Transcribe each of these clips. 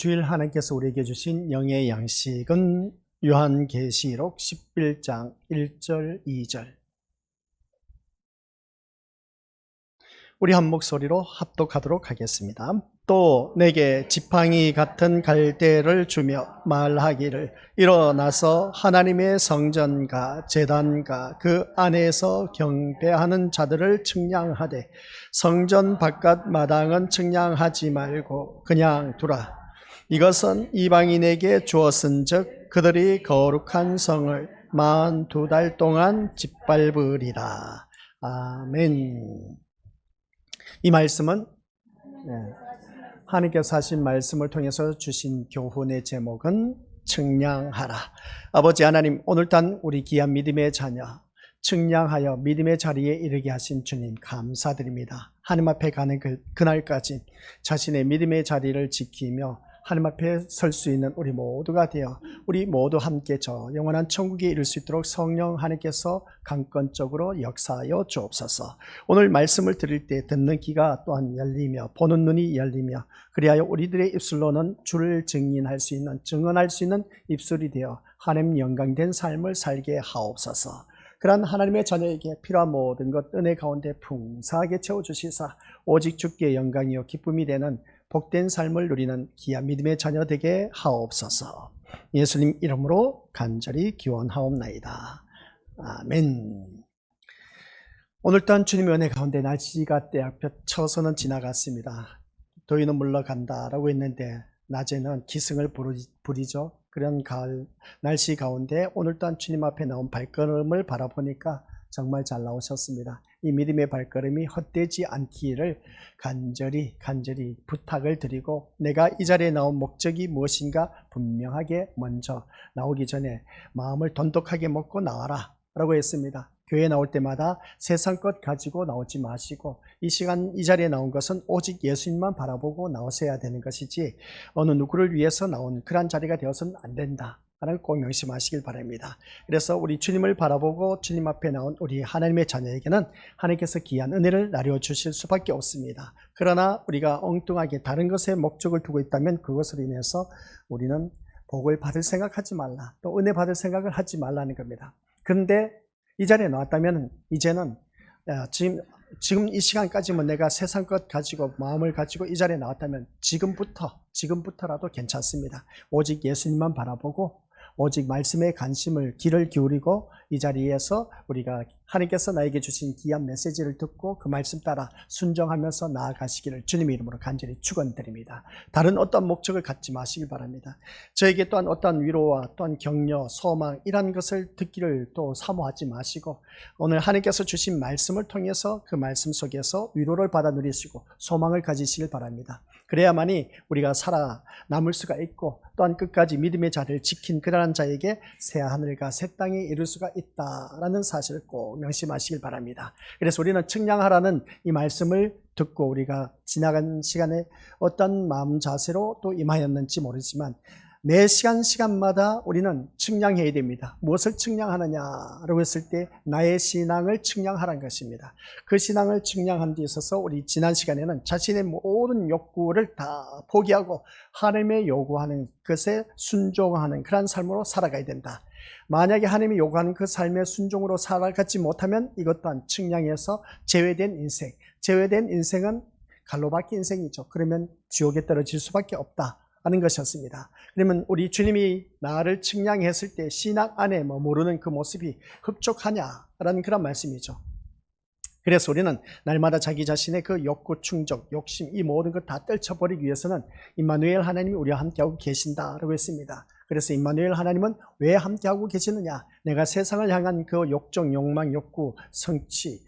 주일 하나님께서 우리에게 주신 영의 양식은 요한계시록 11장 1절 2절. 우리 한 목소리로 합독하도록 하겠습니다. 또 내게 지팡이 같은 갈대를 주며 말하기를, 일어나서 하나님의 성전과 제단과 그 안에서 경배하는 자들을 측량하되 성전 바깥 마당은 측량하지 말고 그냥 두라. 이것은 이방인에게 주었은즉 그들이 거룩한 성을 42달 동안 짓밟으리라. 아멘. 이 말씀은 하나님께서 하신 말씀을 통해서 주신 교훈의 제목은 측량하라. 아버지 하나님, 오늘단 우리 귀한 믿음의 자녀 측량하여 믿음의 자리에 이르게 하신 주님 감사드립니다. 하나님 앞에 가는 그날까지 자신의 믿음의 자리를 지키며 하나님 앞에 설 수 있는 우리 모두가 되어 우리 모두 함께 저 영원한 천국에 이를 수 있도록 성령 하나님께서 강권적으로 역사하여 주옵소서. 오늘 말씀을 들을 때 듣는 귀가 또한 열리며 보는 눈이 열리며 그리하여 우리들의 입술로는 주를 증언할 수 있는 입술이 되어 하나님 영광된 삶을 살게 하옵소서. 그러한 하나님의 자녀에게 필요한 모든 것 은혜 가운데 풍성하게 채워주시사 오직 주께 영광이요 기쁨이 되는 복된 삶을 누리는 귀한 믿음의 자녀 되게 하옵소서. 예수님 이름으로 간절히 기원하옵나이다. 아멘. 오늘 또한 주님의 은혜 가운데 날씨가 때앞에 쳐서는 지나갔습니다. 더위는 물러간다라고 했는데 낮에는 기승을 부리죠. 그런 가을 날씨 가운데 오늘 또한 주님 앞에 나온 발걸음을 바라보니까 정말 잘 나오셨습니다. 이 믿음의 발걸음이 헛되지 않기를 간절히 부탁을 드리고, 내가 이 자리에 나온 목적이 무엇인가 분명하게 먼저 나오기 전에 마음을 돈독하게 먹고 나와라 라고 했습니다. 교회 나올 때마다 세상 것 가지고 나오지 마시고 이 시간 이 자리에 나온 것은 오직 예수님만 바라보고 나오셔야 되는 것이지 어느 누구를 위해서 나온 그런 자리가 되어서는 안 된다 하는 꼭 명심하시길 바랍니다. 그래서 우리 주님을 바라보고 주님 앞에 나온 우리 하나님의 자녀에게는 하나님께서 귀한 은혜를 나눠주실 수밖에 없습니다. 그러나 우리가 엉뚱하게 다른 것에 목적을 두고 있다면 그것으로 인해서 우리는 복을 받을 생각하지 말라, 또 은혜 받을 생각을 하지 말라는 겁니다. 그런데 이 자리에 나왔다면 이제는 지금 이 시간까지만 내가 세상 것 가지고 마음을 가지고 이 자리에 나왔다면 지금부터라도 괜찮습니다. 오직 예수님만 바라보고 오직 말씀에 관심을 귀를 기울이고 이 자리에서 우리가 하나님께서 나에게 주신 귀한 메시지를 듣고 그 말씀 따라 순종하면서 나아가시기를 주님의 이름으로 간절히 축원드립니다. 다른 어떤 목적을 갖지 마시길 바랍니다. 저에게 또한 어떤 위로와 또한 격려, 소망 이런 것을 듣기를 또 사모하지 마시고 오늘 하나님께서 주신 말씀을 통해서 그 말씀 속에서 위로를 받아 누리시고 소망을 가지시길 바랍니다. 그래야만이 우리가 살아남을 수가 있고 또한 끝까지 믿음의 자리를 지킨 그러한 자에게 새 하늘과 새 땅에 이룰 수가 있다라는 사실을 꼭 명심하시길 바랍니다. 그래서 우리는 측량하라는 이 말씀을 듣고 우리가 지나간 시간에 어떤 마음 자세로 또 임하였는지 모르지만 매 시간마다 우리는 측량해야 됩니다. 무엇을 측량하느냐라고 했을 때 나의 신앙을 측량하라는 것입니다. 그 신앙을 측량하는 데 있어서 우리 지난 시간에는 자신의 모든 욕구를 다 포기하고 하나님의 요구하는 것에 순종하는 그런 삶으로 살아가야 된다. 만약에 하나님이 요구하는 그 삶의 순종으로 살아가지 못하면 이것 또한 측량해서 제외된 인생은 갈로 박힌 인생이죠. 그러면 지옥에 떨어질 수밖에 없다 하는 것이었습니다. 그러면 우리 주님이 나를 측량했을 때 신앙 안에 머무르는 그 모습이 흡족하냐라는 그런 말씀이죠. 그래서 우리는 날마다 자기 자신의 그 욕구, 충족, 욕심 이 모든 것 다 떨쳐버리기 위해서는 임마누엘 하나님이 우리와 함께하고 계신다라고 했습니다. 그래서 임마누엘 하나님은 왜 함께하고 계시느냐? 내가 세상을 향한 그 욕정, 욕망, 욕구, 성취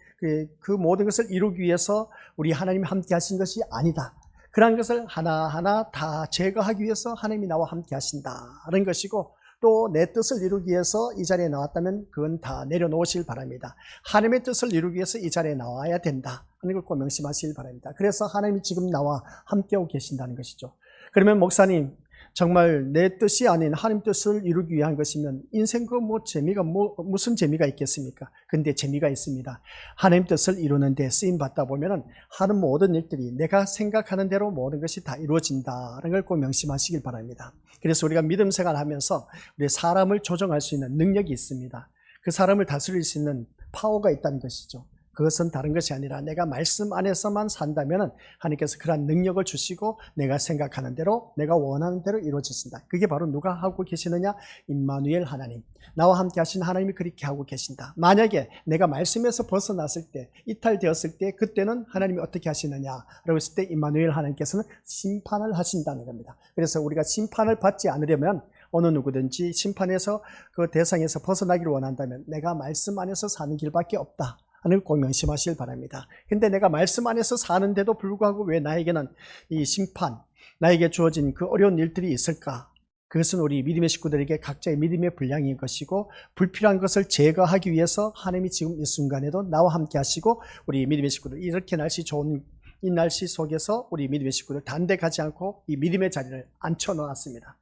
그 모든 것을 이루기 위해서 우리 하나님이 함께하신 것이 아니다. 그러한 것을 하나하나 다 제거하기 위해서 하나님이 나와 함께 하신다는 것이고 또 내 뜻을 이루기 위해서 이 자리에 나왔다면 그건 다 내려놓으실 바랍니다. 하나님의 뜻을 이루기 위해서 이 자리에 나와야 된다 하는 걸 꼭 명심하시길 바랍니다. 그래서 하나님이 지금 나와 함께하고 계신다는 것이죠. 그러면 목사님, 정말 내 뜻이 아닌 하나님 뜻을 이루기 위한 것이면 인생 재미가 무슨 재미가 있겠습니까? 근데 재미가 있습니다. 하나님 뜻을 이루는 데 쓰임 받다 보면은 하는 모든 일들이 내가 생각하는 대로 모든 것이 다 이루어진다는 걸 꼭 명심하시길 바랍니다. 그래서 우리가 믿음 생활하면서 우리 사람을 조정할 수 있는 능력이 있습니다. 그 사람을 다스릴 수 있는 파워가 있다는 것이죠. 그것은 다른 것이 아니라 내가 말씀 안에서만 산다면 하나님께서 그러한 능력을 주시고 내가 생각하는 대로 내가 원하는 대로 이루어지신다. 그게 바로 누가 하고 계시느냐? 임마누엘 하나님. 나와 함께 하신 하나님이 그렇게 하고 계신다. 만약에 내가 말씀에서 벗어났을 때, 이탈되었을 때 그때는 하나님이 어떻게 하시느냐라고 했을 때 임마누엘 하나님께서는 심판을 하신다는 겁니다. 그래서 우리가 심판을 받지 않으려면 어느 누구든지 심판에서 그 대상에서 벗어나기를 원한다면 내가 말씀 안에서 사는 길밖에 없다 하는 걸 꼭 명심하시길 바랍니다. 근데 내가 말씀 안에서 사는데도 불구하고 왜 나에게는 이 심판, 나에게 주어진 그 어려운 일들이 있을까? 그것은 우리 믿음의 식구들에게 각자의 믿음의 분량인 것이고 불필요한 것을 제거하기 위해서 하나님이 지금 이 순간에도 나와 함께 하시고 우리 믿음의 식구들 이렇게 날씨 좋은 이 날씨 속에서 우리 믿음의 식구들 단대 가지 않고 이 믿음의 자리를 앉혀놓았습니다.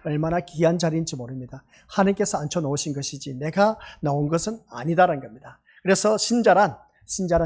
얼마나 귀한 자리인지 모릅니다. 하나님께서 앉혀놓으신 것이지 내가 나온 것은 아니다라는 겁니다. 그래서 신자란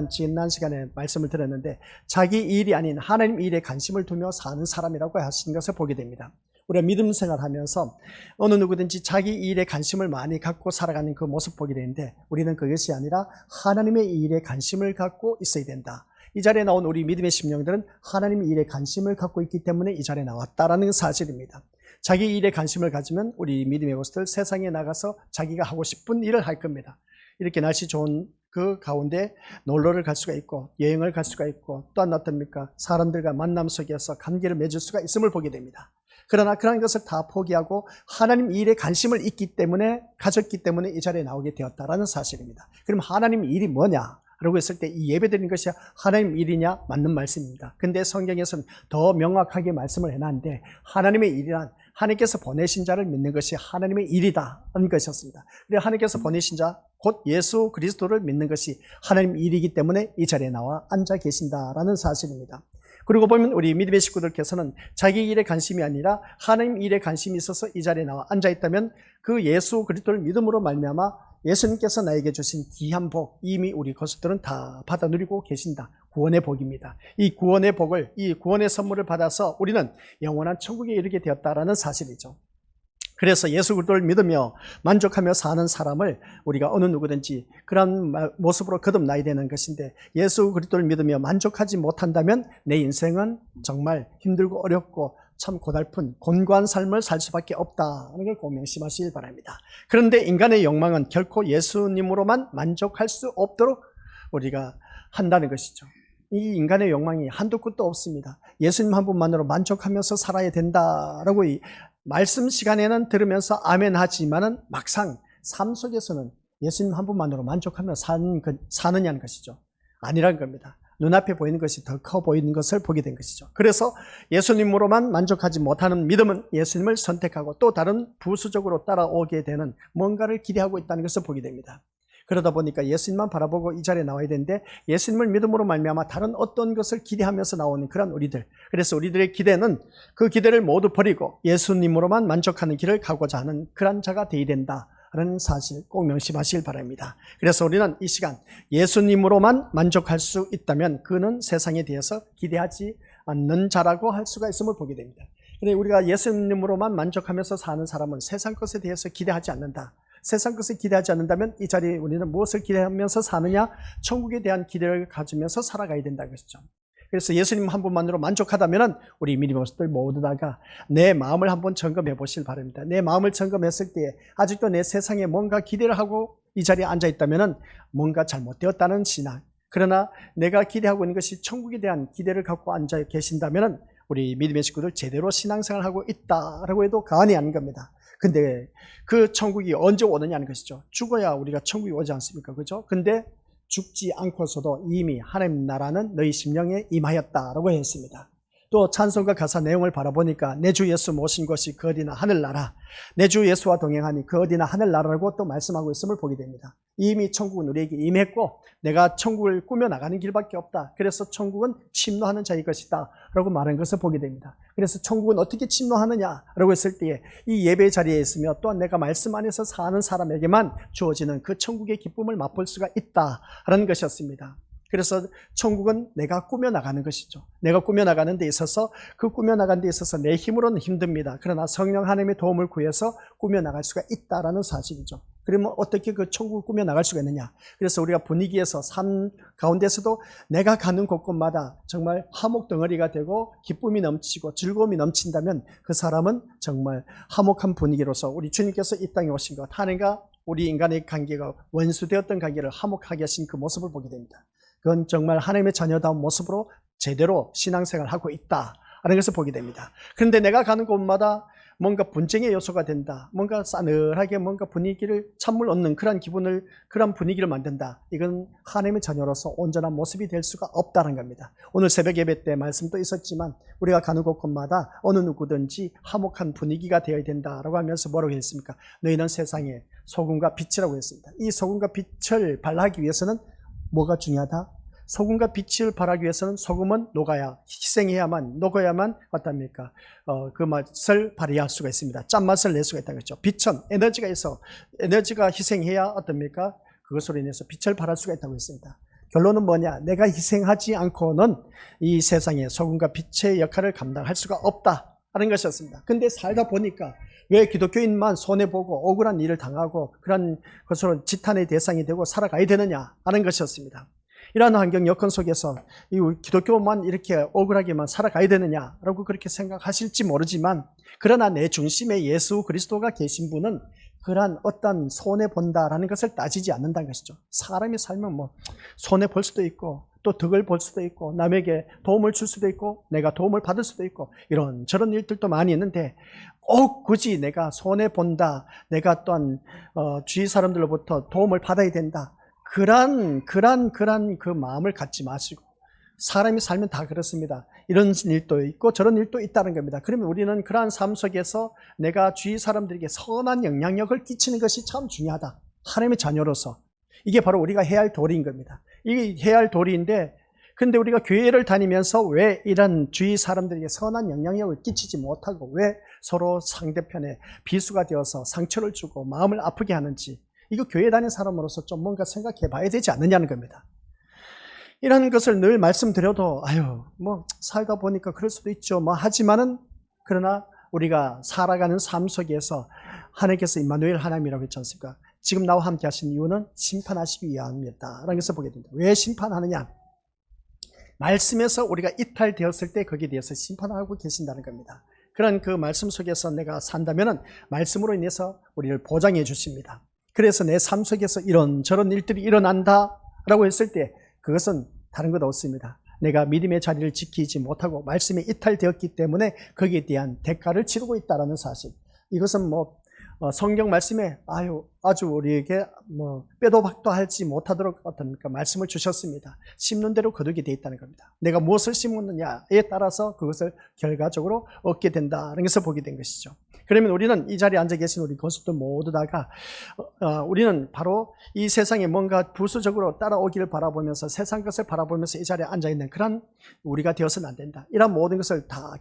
지난 시간에 말씀을 드렸는데 자기 일이 아닌 하나님 일에 관심을 두며 사는 사람이라고 하신 것을 보게 됩니다. 우리가 믿음 생활하면서 어느 누구든지 자기 일에 관심을 많이 갖고 살아가는 그 모습 보게 되는데 우리는 그것이 아니라 하나님의 일에 관심을 갖고 있어야 된다. 이 자리에 나온 우리 믿음의 심령들은 하나님의 일에 관심을 갖고 있기 때문에 이 자리에 나왔다라는 사실입니다. 자기 일에 관심을 가지면 우리 믿음의 모습들 세상에 나가서 자기가 하고 싶은 일을 할 겁니다. 이렇게 날씨 좋은 그 가운데 놀러를 갈 수가 있고 여행을 갈 수가 있고 또한 어떻습니까? 사람들과 만남 속에서 관계를 맺을 수가 있음을 보게 됩니다. 그러나 그런 것을 다 포기하고 하나님 일에 관심을 가졌기 때문에 이 자리에 나오게 되었다라는 사실입니다. 그럼 하나님 일이 뭐냐? 라고 했을 때 이 예배 드리는 것이 하나님 일이냐? 맞는 말씀입니다. 근데 성경에서는 더 명확하게 말씀을 해놨는데 하나님의 일이란 하나님께서 보내신 자를 믿는 것이 하나님의 일이다라는 것이었습니다. 그래서 하나님께서 보내신 자 곧 예수 그리스도를 믿는 것이 하나님 일이기 때문에 이 자리에 나와 앉아 계신다라는 사실입니다. 그리고 보면 우리 믿음의 식구들께서는 자기 일에 관심이 아니라 하나님 일에 관심이 있어서 이 자리에 나와 앉아 있다면 그 예수 그리스도를 믿음으로 말미암아 예수님께서 나에게 주신 귀한 복 이미 우리 거수들은 다 받아 누리고 계신다. 구원의 복입니다. 이 구원의 복을, 이 구원의 선물을 받아서 우리는 영원한 천국에 이르게 되었다라는 사실이죠. 그래서 예수 그리스도를 믿으며 만족하며 사는 사람을 우리가 어느 누구든지 그런 모습으로 거듭나야 되는 것인데 예수 그리스도를 믿으며 만족하지 못한다면 내 인생은 정말 힘들고 어렵고 참 고달픈 곤고한 삶을 살 수밖에 없다는 걸 꼭 명심하시길 바랍니다. 그런데 인간의 욕망은 결코 예수님으로만 만족할 수 없도록 우리가 한다는 것이죠. 이 인간의 욕망이 한도 끝도 없습니다. 예수님 한 분만으로 만족하면서 살아야 된다라고 이 말씀 시간에는 들으면서 아멘 하지만은 막상 삶 속에서는 예수님 한 분만으로 만족하며 사느냐는 것이죠. 아니라는 겁니다. 눈앞에 보이는 것이 더 커 보이는 것을 보게 된 것이죠. 그래서 예수님으로만 만족하지 못하는 믿음은 예수님을 선택하고 또 다른 부수적으로 따라오게 되는 뭔가를 기대하고 있다는 것을 보게 됩니다. 그러다 보니까 예수님만 바라보고 이 자리에 나와야 되는데 예수님을 믿음으로 말미암아 다른 어떤 것을 기대하면서 나오는 그런 우리들. 그래서 우리들의 기대는 그 기대를 모두 버리고 예수님으로만 만족하는 길을 가고자 하는 그런 자가 되어야 된다라는 사실 꼭 명심하시길 바랍니다. 그래서 우리는 이 시간 예수님으로만 만족할 수 있다면 그는 세상에 대해서 기대하지 않는 자라고 할 수가 있음을 보게 됩니다. 그런데 우리가 예수님으로만 만족하면서 사는 사람은 세상 것에 대해서 기대하지 않는다. 세상 것을 기대하지 않는다면 이 자리에 우리는 무엇을 기대하면서 사느냐? 천국에 대한 기대를 가지면서 살아가야 된다는 것이죠. 그래서 예수님 한 분만으로 만족하다면 우리 믿음의 모습들 모두 다가 내 마음을 한번 점검해 보시길 바랍니다. 내 마음을 점검했을 때 아직도 내 세상에 뭔가 기대를 하고 이 자리에 앉아 있다면 뭔가 잘못되었다는 신앙. 그러나 내가 기대하고 있는 것이 천국에 대한 기대를 갖고 앉아 계신다면 우리 믿음의 식구들 제대로 신앙생활을 하고 있다라고 해도 과언이 아닌 겁니다. 근데 그 천국이 언제 오느냐는 것이죠. 죽어야 우리가 천국이 오지 않습니까? 그죠? 근데 죽지 않고서도 이미 하나님 나라는 너희 심령에 임하였다라고 했습니다. 또 찬송가 가사 내용을 바라보니까 내 주 예수 모신 것이 그 어디나 하늘나라, 내 주 예수와 동행하니 그 어디나 하늘나라라고 또 말씀하고 있음을 보게 됩니다. 이미 천국은 우리에게 임했고 내가 천국을 꾸며나가는 길밖에 없다. 그래서 천국은 침노하는 자의 것이다 라고 말한 것을 보게 됩니다. 그래서 천국은 어떻게 침노하느냐라고 했을 때에 이 예배 자리에 있으며 또한 내가 말씀 안에서 사는 사람에게만 주어지는 그 천국의 기쁨을 맛볼 수가 있다라는 것이었습니다. 그래서 천국은 내가 꾸며나가는 것이죠. 내가 꾸며나가는 데 있어서 그 꾸며나가는 데 있어서 내 힘으로는 힘듭니다. 그러나 성령 하나님의 도움을 구해서 꾸며나갈 수가 있다라는 사실이죠. 그러면 어떻게 그 천국을 꾸며나갈 수가 있느냐. 그래서 우리가 분위기에서 삶 가운데서도 내가 가는 곳곳마다 정말 화목 덩어리가 되고 기쁨이 넘치고 즐거움이 넘친다면 그 사람은 정말 화목한 분위기로서 우리 주님께서 이 땅에 오신 것, 하나님과 우리 인간의 관계가 원수되었던 관계를 화목하게 하신 그 모습을 보게 됩니다. 그건 정말 하나님의 자녀다운 모습으로 제대로 신앙생활을 하고 있다라는 것을 보게 됩니다. 그런데 내가 가는 곳마다 뭔가 분쟁의 요소가 된다, 뭔가 싸늘하게 뭔가 분위기를 찬물 얻는 그런 분위기를 만든다. 이건 하나님의 자녀로서 온전한 모습이 될 수가 없다는 겁니다. 오늘 새벽 예배 때 말씀도 있었지만 우리가 가는 곳곳마다 어느 누구든지 화목한 분위기가 되어야 된다라고 하면서 뭐라고 했습니까? 너희는 세상의 소금과 빛이라고 했습니다. 이 소금과 빛을 발하기 위해서는 뭐가 중요하다? 소금과 빛을 발하기 위해서는 소금은 녹아야만 어떻습니까? 그 맛을 발휘할 수가 있습니다. 짠맛을 낼 수가 있다는 거죠. 빛은 에너지가 희생해야 어떻습니까? 그것으로 인해서 빛을 발할 수가 있다고 했습니다. 결론은 뭐냐? 내가 희생하지 않고는 이 세상에 소금과 빛의 역할을 감당할 수가 없다는 것이었습니다. 근데 살다 보니까 왜 기독교인만 손해보고 억울한 일을 당하고 그런 것으로 지탄의 대상이 되고 살아가야 되느냐 하는 것이었습니다. 이러한 환경 여건 속에서 이 기독교만 이렇게 억울하게만 살아가야 되느냐라고 그렇게 생각하실지 모르지만, 그러나 내 중심에 예수 그리스도가 계신 분은 그러한 어떤 손해본다라는 것을 따지지 않는다는 것이죠. 사람이 살면 뭐 손해볼 수도 있고 또 덕을 볼 수도 있고 남에게 도움을 줄 수도 있고 내가 도움을 받을 수도 있고 이런 저런 일들도 많이 있는데, 꼭 굳이 내가 손해본다, 내가 또한 주위 사람들로부터 도움을 받아야 된다, 그런 그 마음을 갖지 마시고, 사람이 살면 다 그렇습니다. 이런 일도 있고 저런 일도 있다는 겁니다. 그러면 우리는 그러한 삶 속에서 내가 주위 사람들에게 선한 영향력을 끼치는 것이 참 중요하다. 하나님의 자녀로서 이게 바로 우리가 해야 할 도리인 겁니다. 이게 해야 할 도리인데, 근데 우리가 교회를 다니면서 왜 이런 주위 사람들에게 선한 영향력을 끼치지 못하고 왜 서로 상대편에 비수가 되어서 상처를 주고 마음을 아프게 하는지, 이거 교회 다니는 사람으로서 좀 뭔가 생각해 봐야 되지 않느냐는 겁니다. 이런 것을 늘 말씀드려도 뭐 살다 보니까 그럴 수도 있죠 뭐 하지만은, 그러나 우리가 살아가는 삶 속에서 하나님께서 임마누엘 하나님이라고 했지 않습니까? 지금 나와 함께 하신 이유는 심판하시기 위함이었다 라는 것을 보게 됩니다. 왜 심판하느냐? 말씀에서 우리가 이탈되었을 때 거기에 대해서 심판하고 계신다는 겁니다. 그런 그 말씀 속에서 내가 산다면은 말씀으로 인해서 우리를 보장해 주십니다. 그래서 내 삶 속에서 이런 저런 일들이 일어난다 라고 했을 때 그것은 다른 것 없습니다. 내가 믿음의 자리를 지키지 못하고 말씀에 이탈되었기 때문에 거기에 대한 대가를 치르고 있다는 사실. 이것은 뭐 성경 말씀에 아주 우리에게 뭐 빼도 박도 하지 못하도록 어떻습니까? 말씀을 주셨습니다. 심는 대로 거두게 되어 있다는 겁니다. 내가 무엇을 심었느냐에 따라서 그것을 결과적으로 얻게 된다는 것을 보게 된 것이죠. 그러면 우리는 이 자리에 앉아 계신 우리 거수들 모두 다가 우리는 바로 이 세상에 뭔가 부수적으로 따라오기를 바라보면서 세상 것을 바라보면서 이 자리에 앉아 있는 그런 우리가 되어서는 안 된다. 이런 모든 것을 다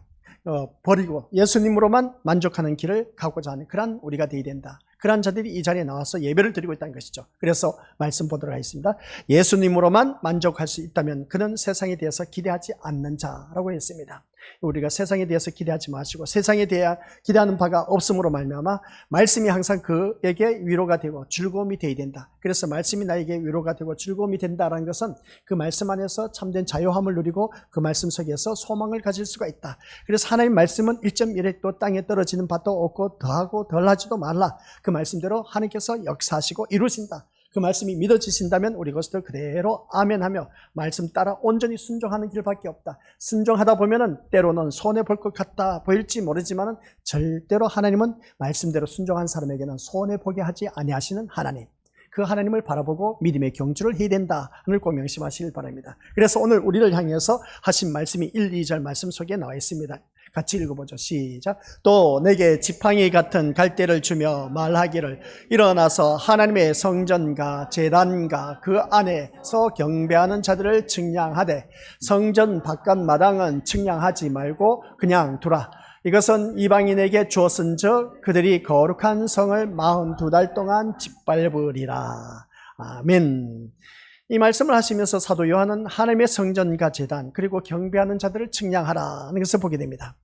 버리고 예수님으로만 만족하는 길을 가고자 하는 그런 우리가 되어야 된다. 그런 자들이 이 자리에 나와서 예배를 드리고 있다는 것이죠. 그래서 말씀 보도록 하겠습니다. 예수님으로만 만족할 수 있다면 그는 세상에 대해서 기대하지 않는 자라고 했습니다. 우리가 세상에 대해서 기대하지 마시고 세상에 대해 기대하는 바가 없음으로 말미암아 말씀이 항상 그에게 위로가 되고 즐거움이 되어야 된다. 그래서 말씀이 나에게 위로가 되고 즐거움이 된다라는 것은 그 말씀 안에서 참된 자유함을 누리고 그 말씀 속에서 소망을 가질 수가 있다. 그래서 하나님 말씀은 1.1획도 땅에 떨어지는 바도 없고 더하고 덜하지도 말라. 그 말씀대로 하나님께서 역사하시고 이루신다. 그 말씀이 믿어지신다면 우리 것을 그대로 아멘하며 말씀 따라 온전히 순종하는 길밖에 없다. 순종하다 보면은 때로는 손해볼 것 같다 보일지 모르지만은 절대로 하나님은 말씀대로 순종한 사람에게는 손해보게 하지 아니하시는 하나님. 그 하나님을 바라보고 믿음의 경주를 해야 된다는 꼭 명심하시길 바랍니다. 그래서 오늘 우리를 향해서 하신 말씀이 1, 2절 말씀 속에 나와 있습니다. 같이 읽어보죠. 시작. 또 내게 지팡이 같은 갈대를 주며 말하기를 일어나서 하나님의 성전과 제단과 그 안에서 경배하는 자들을 측량하되 성전 바깥 마당은 측량하지 말고 그냥 두라. 이것은 이방인에게 주었은즉 그들이 거룩한 성을 42달 동안 짓밟으리라. 아멘. 이 말씀을 하시면서 사도 요한은 하나님의 성전과 제단 그리고 경배하는 자들을 측량하라는 것을 보게 됩니다.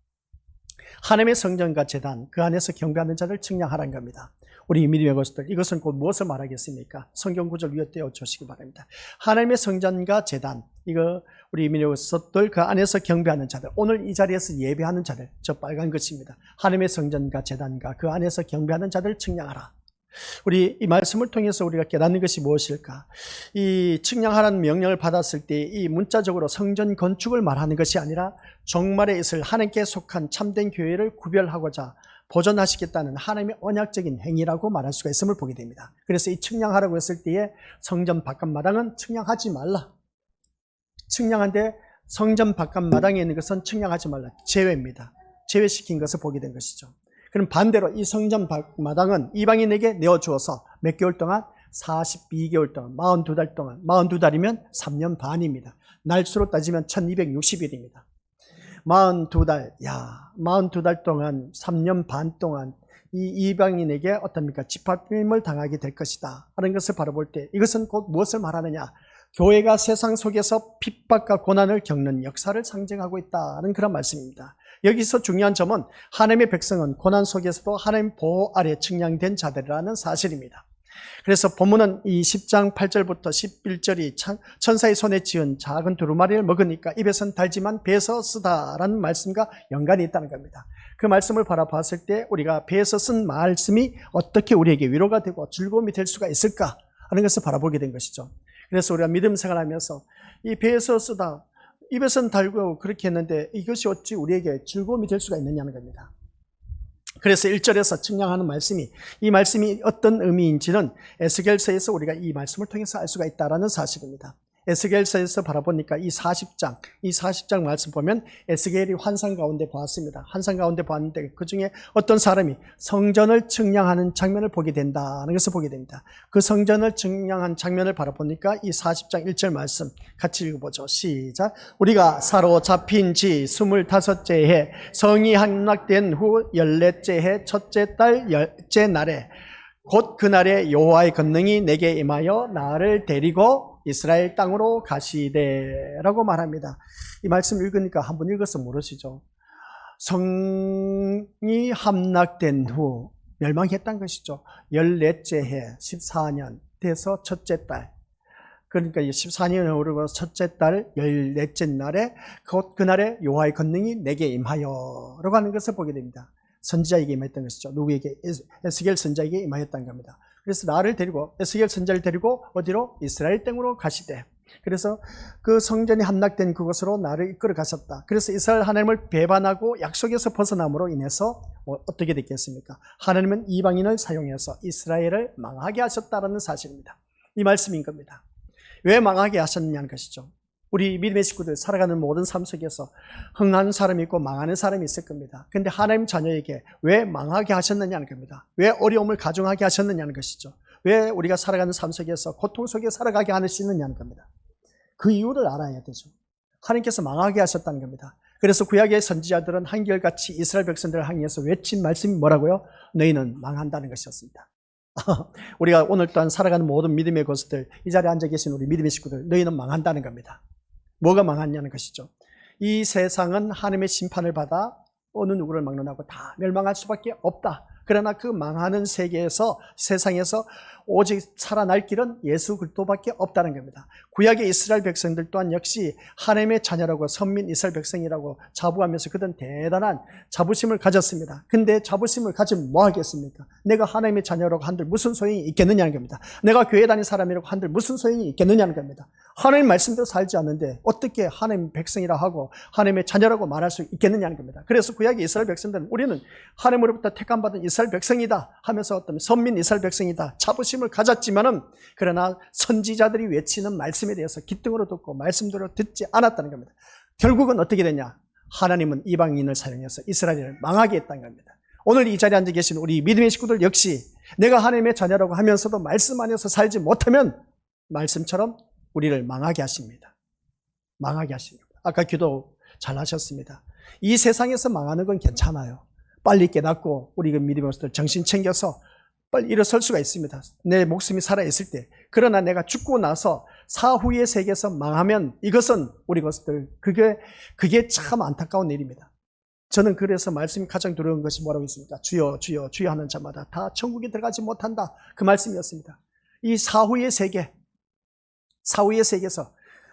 하나님의 성전과 제단 그 안에서 경배하는 자를 측량하라는 겁니다. 우리 믿음의 것들 이것은 곧 무엇을 말하겠습니까? 성경 구절 위에 떼어주시기 바랍니다. 하나님의 성전과 제단 이거 우리 믿음의 것들 그 안에서 경배하는 자들 오늘 이 자리에서 예배하는 자들 저 빨간 것입니다. 하나님의 성전과 제단과 그 안에서 경배하는 자들을 측량하라. 우리 이 말씀을 통해서 우리가 깨닫는 것이 무엇일까? 이 측량하라는 명령을 받았을 때 이 문자적으로 성전 건축을 말하는 것이 아니라 종말에 있을 하나님께 속한 참된 교회를 구별하고자 보존하시겠다는 하나님의 언약적인 행위라고 말할 수가 있음을 보게 됩니다. 그래서 이 측량하라고 했을 때에 성전 바깥 마당은 측량하지 말라. 측량한데 성전 바깥 마당에 있는 것은 측량하지 말라. 제외입니다. 제외시킨 것을 보게 된 것이죠. 그럼 반대로 이 성전 마당은 이방인에게 내어주어서 몇 개월 동안? 42개월 동안, 42달 동안, 42달이면 3년 반입니다. 날수로 따지면 1260일입니다. 42달, 42달 동안, 3년 반 동안 이 이방인에게 어떻습니까? 짓밟힘을 당하게 될 것이다 하는 것을 바라볼 때 이것은 곧 무엇을 말하느냐? 교회가 세상 속에서 핍박과 고난을 겪는 역사를 상징하고 있다는 그런 말씀입니다. 여기서 중요한 점은 하나님의 백성은 고난 속에서도 하나님 보호 아래 측량된 자들이라는 사실입니다. 그래서 본문은 이 10장 8절부터 11절이 천사의 손에 쥐은 작은 두루마리를 먹으니까 입에선 달지만 배에서 쓰다라는 말씀과 연관이 있다는 겁니다. 그 말씀을 바라봤을 때 우리가 배에서 쓴 말씀이 어떻게 우리에게 위로가 되고 즐거움이 될 수가 있을까 하는 것을 바라보게 된 것이죠. 그래서 우리가 믿음 생활하면서 이 배에서 쓰다 입에선 달고 그렇게 했는데 이것이 어찌 우리에게 즐거움이 될 수가 있느냐는 겁니다. 그래서 1절에서 측량하는 말씀이 이 말씀이 어떤 의미인지는 에스겔서에서 우리가 이 말씀을 통해서 알 수가 있다는 사실입니다. 에스겔서에서 바라보니까 이 40장 말씀 보면 에스겔이 환상 가운데 보았습니다. 환상 가운데 보았는데 그 중에 어떤 사람이 성전을 측량하는 장면을 보게 된다는 것을 보게 됩니다. 그 성전을 측량한 장면을 바라보니까 이 40장 1절 말씀 같이 읽어보죠. 시작. 우리가 사로잡힌 지 25째 해 성이 함락된 후 14째 해 첫째 달 10째 날에 곧 그날에 여호와의 권능이 내게 임하여 나를 데리고 이스라엘 땅으로 가시되라고 말합니다. 이 말씀 읽으니까 한번 읽어서 모르시죠? 성이 함락된 후 멸망했다는 것이죠. 14째 해 14년 돼서 첫째 달 그러니까 14년에 오르고 첫째 달 14째 날에 곧 그날에 여호와의 권능이 내게 임하여 라고 하는 것을 보게 됩니다. 선지자에게 임했던 것이죠. 누구에게? 에스겔 선지자에게 임하였다는 겁니다. 그래서 나를 데리고 에스겔 선지자를 데리고 어디로? 이스라엘 땅으로 가시되 그래서 그 성전이 함락된 그곳으로 나를 이끌어 가셨다. 그래서 이스라엘 하나님을 배반하고 약속에서 벗어남으로 인해서 어떻게 됐겠습니까? 하나님은 이방인을 사용해서 이스라엘을 망하게 하셨다는 사실입니다. 이 말씀인 겁니다. 왜 망하게 하셨느냐는 것이죠. 우리 믿음의 식구들 살아가는 모든 삶 속에서 흥하는 사람이 있고 망하는 사람이 있을 겁니다. 그런데 하나님 자녀에게 왜 망하게 하셨느냐는 겁니다. 왜 어려움을 가중하게 하셨느냐는 것이죠. 왜 우리가 살아가는 삶 속에서 고통 속에 살아가게 하시느냐는 겁니다. 그 이유를 알아야 되죠. 하나님께서 망하게 하셨다는 겁니다. 그래서 구약의 선지자들은 한결같이 이스라엘 백성들을 향해서 외친 말씀이 뭐라고요? 너희는 망한다는 것이었습니다. 우리가 오늘 또한 살아가는 모든 믿음의 것들 이 자리에 앉아 계신 우리 믿음의 식구들 너희는 망한다는 겁니다. 뭐가 망하냐는 것이죠. 이 세상은 하나님의 심판을 받아 어느 누구를 막론하고 다 멸망할 수밖에 없다. 그러나 그 망하는 세계에서 세상에서 오직 살아날 길은 예수 그리스도밖에 없다는 겁니다. 구약의 이스라엘 백성들 또한 역시 하나님의 자녀라고 선민 이스라엘 백성이라고 자부하면서 그들은 대단한 자부심을 가졌습니다. 근데 자부심을 가지면 뭐 하겠습니까? 내가 하나님의 자녀라고 한들 무슨 소용이 있겠느냐는 겁니다. 내가 교회 다니는 사람이라고 한들 무슨 소용이 있겠느냐는 겁니다. 하나님 말씀대로 살지 않는데 어떻게 하나님 백성이라 하고 하나님의 자녀라고 말할 수 있겠느냐는 겁니다. 그래서 구약의 이스라엘 백성들은 우리는 하나님으로부터 택함받은 이스라엘 백성이다 하면서 어떤 선민 이스라엘 백성이다 자부심을 가졌지만은 그러나 선지자들이 외치는 말씀에 대해서 귓등으로 듣고 말씀대로 듣지 않았다는 겁니다. 결국은 어떻게 되냐? 하나님은 이방인을 사용해서 이스라엘을 망하게 했다는 겁니다. 오늘 이 자리에 앉아 계신 우리 믿음의 식구들 역시 내가 하나님의 자녀라고 하면서도 말씀 안에서 살지 못하면 말씀처럼 우리를 망하게 하십니다. 망하게 하십니다. 아까 기도 잘 하셨습니다. 이 세상에서 망하는 건 괜찮아요. 빨리 깨닫고 우리 믿음의 식구들 정신 챙겨서 빨리 일어설 수가 있습니다. 내 목숨이 살아있을 때. 그러나 내가 죽고 나서 사후의 세계에서 망하면 이것은 우리 것들 그게 참 안타까운 일입니다. 저는 그래서 말씀이 가장 두려운 것이 뭐라고 했습니까? 주여 주여 주여 하는 자마다 다 천국에 들어가지 못한다. 그 말씀이었습니다. 이 사후의 세계에서